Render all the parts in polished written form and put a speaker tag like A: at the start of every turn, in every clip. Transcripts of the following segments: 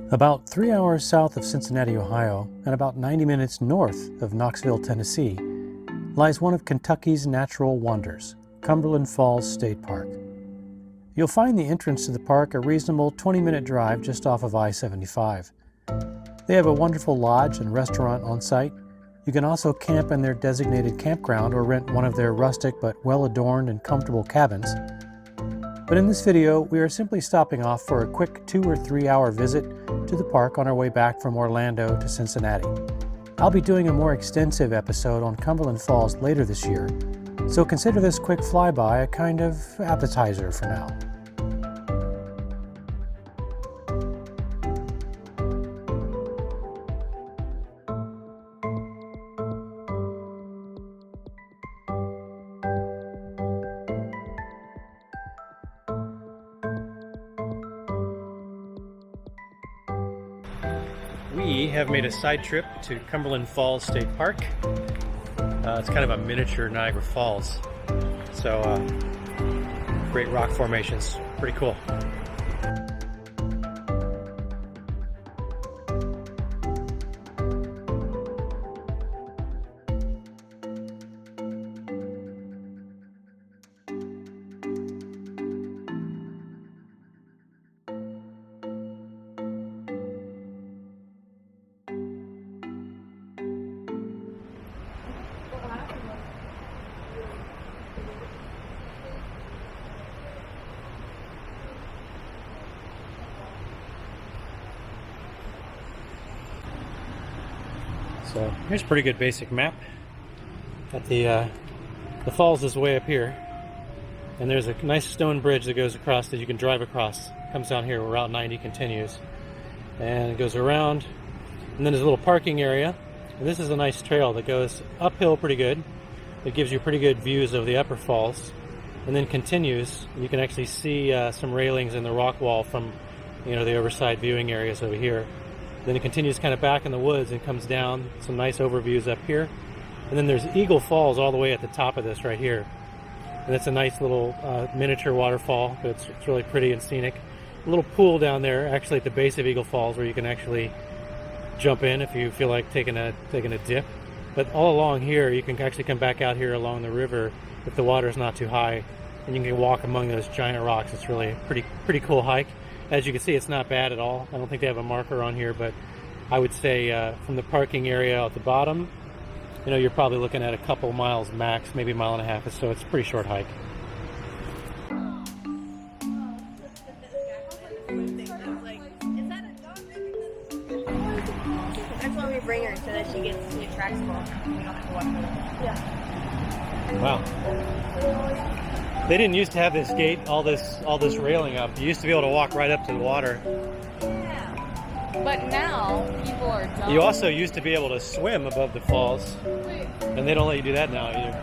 A: About 3 hours south of Cincinnati, Ohio, and about 90 minutes north of Knoxville, Tennessee, lies one of Kentucky's natural wonders, Cumberland Falls State Park. You'll find the entrance to the park a reasonable 20-minute drive just off of I-75. They have a wonderful lodge and restaurant on site. You can also camp in their designated campground or rent one of their rustic but well-adorned and comfortable cabins. But in this video, we are simply stopping off for a quick 2 or 3 hour visit to the park on our way back from Orlando to Cincinnati. I'll be doing a more extensive episode on Cumberland Falls later this year, so consider this quick flyby a kind of appetizer for now. We have made a side trip to Cumberland Falls State Park. It's kind of a miniature Niagara Falls. So, great rock formations, pretty cool. So here's a pretty good basic map. Got the falls is way up here, and there's a nice stone bridge that goes across that you can drive across. Comes down here where Route 90 continues, and it goes around, and then there's a little parking area. And this is a nice trail that goes uphill pretty good. It gives you pretty good views of the upper falls, and then continues. You can actually see some railings in the rock wall from the overside viewing areas over here. Then it continues kind of back in the woods and comes down. Some nice overviews up here. And then there's Eagle Falls all the way at the top of this right here. And it's a nice little miniature waterfall, but it's really pretty and scenic. A little pool down there actually at the base of Eagle Falls where you can actually jump in if you feel like taking a dip. But all along here you can actually come back out here along the river if the water is not too high, and you can walk among those giant rocks. It's really a pretty cool hike. As you can see, it's not bad at all. I don't think they have a marker on here, but I would say from the parking area at the bottom, you're probably looking at a couple miles max, maybe a mile and a half, so it's a pretty short hike.
B: That's why we bring her, so that she gets to attract more. We don't have to walk her. Yeah.
A: Wow. They didn't used to have this gate, all this railing up. You used to be able to walk right up to the water.
B: Yeah. But now people are dumb.
A: You also used to be able to swim above the falls, and they don't let you do that now either.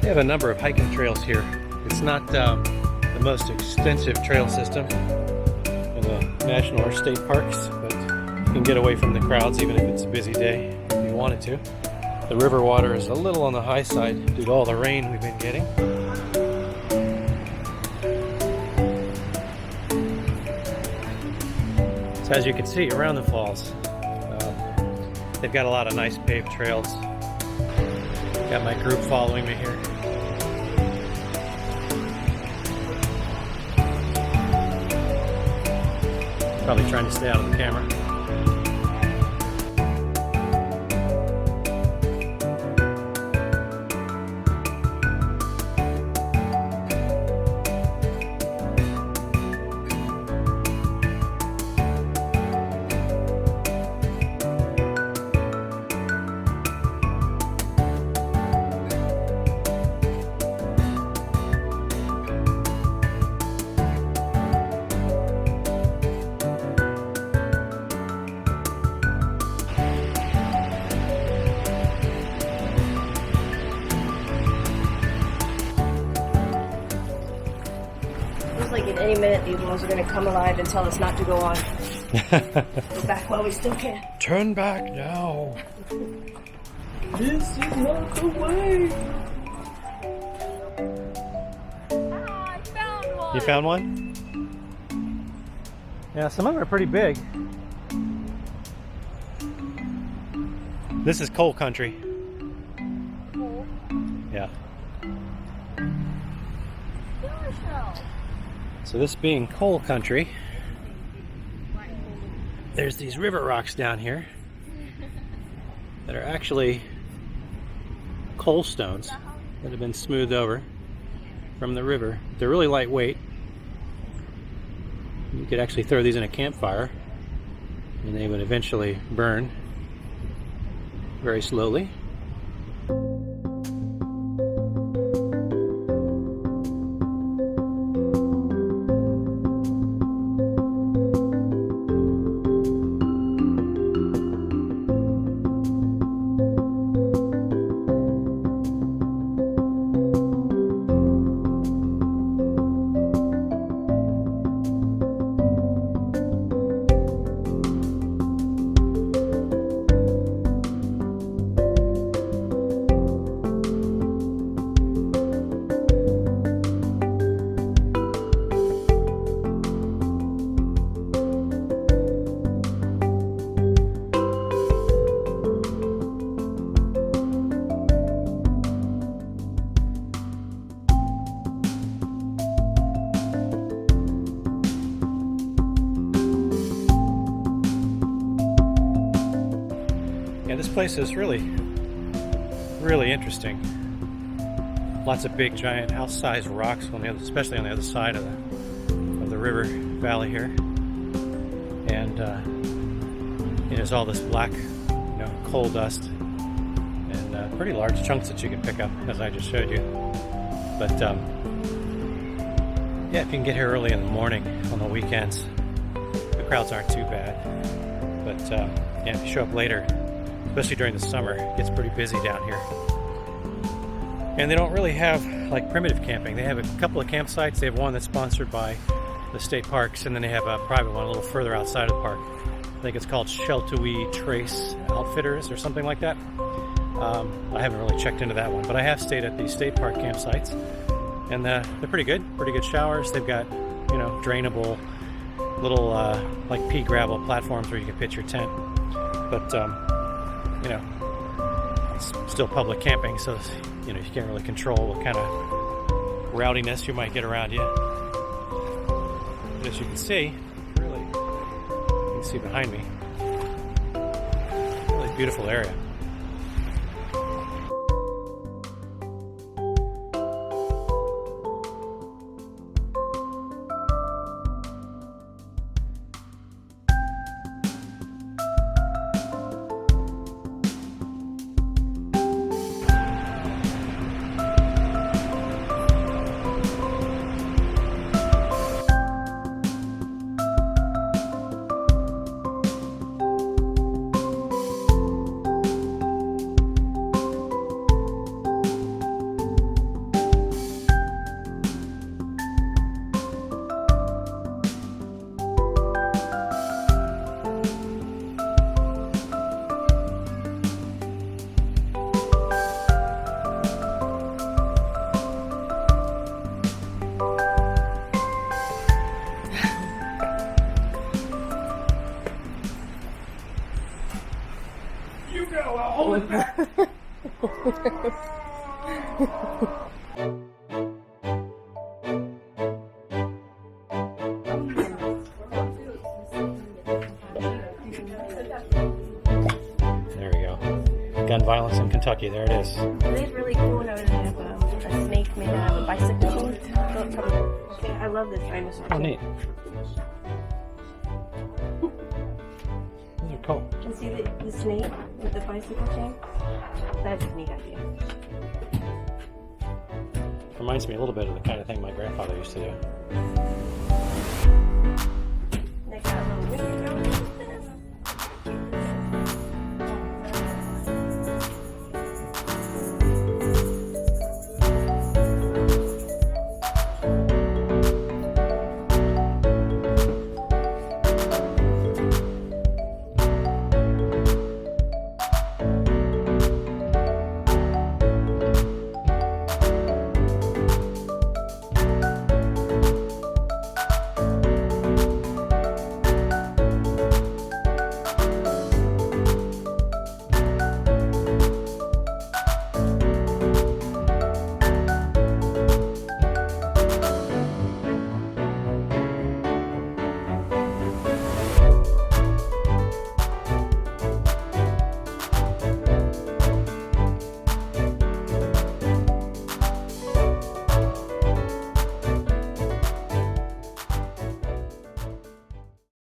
A: They have a number of hiking trails here. It's not the most extensive trail system in the national or state parks, but you can get away from the crowds even if it's a busy day if you wanted to. The river water is a little on the high side due to all the rain we've been getting. So as you can see around the falls, they've got a lot of nice paved trails. Got my group following me here. Probably trying to stay out of the camera.
B: Seems like at any minute these walls are going to come alive and tell us not to go on. Go back while we still can.
A: Turn back now.
B: This is not the way.
C: I found one.
A: You found one? Yeah, some of them are pretty big. This is coal country.
C: Cool.
A: Yeah.
C: Silver shell.
A: So this being coal country, there's these river rocks down here that are actually coal stones that have been smoothed over from the river. They're really lightweight. You could actually throw these in a campfire and they would eventually burn very slowly. Yeah, this place is really interesting. Lots of big, giant, house-sized rocks on the other, especially on the other side of the river valley here, and there's all this black, coal dust, and pretty large chunks that you can pick up, as I just showed you. But yeah, if you can get here early in the morning on the weekends, the crowds aren't too bad. But yeah, if you show up later, especially during the summer, it gets pretty busy down here. And they don't really have like primitive camping. They have a couple of campsites. They have one that's sponsored by the state parks, and then they have a private one a little further outside of the park. I think it's called Sheltowee Trace Outfitters or something like that. I haven't really checked into that one, but I have stayed at the state park campsites, and they're pretty good showers. They've got, drainable little like pea gravel platforms where you can pitch your tent. But it's still public camping, so you can't really control what kind of rowdiness you might get around you. But as you can see, you can see behind me, really beautiful area. There we go. Gun violence in Kentucky. There it is.
B: It is really cool when I was have a snake made out of a bicycle chain. I love this dinosaur.
A: Oh, neat. These are cool.
B: You see the snake with the bicycle chain? That's a neat idea.
A: Reminds me a little bit of the kind of thing my grandfather used to do.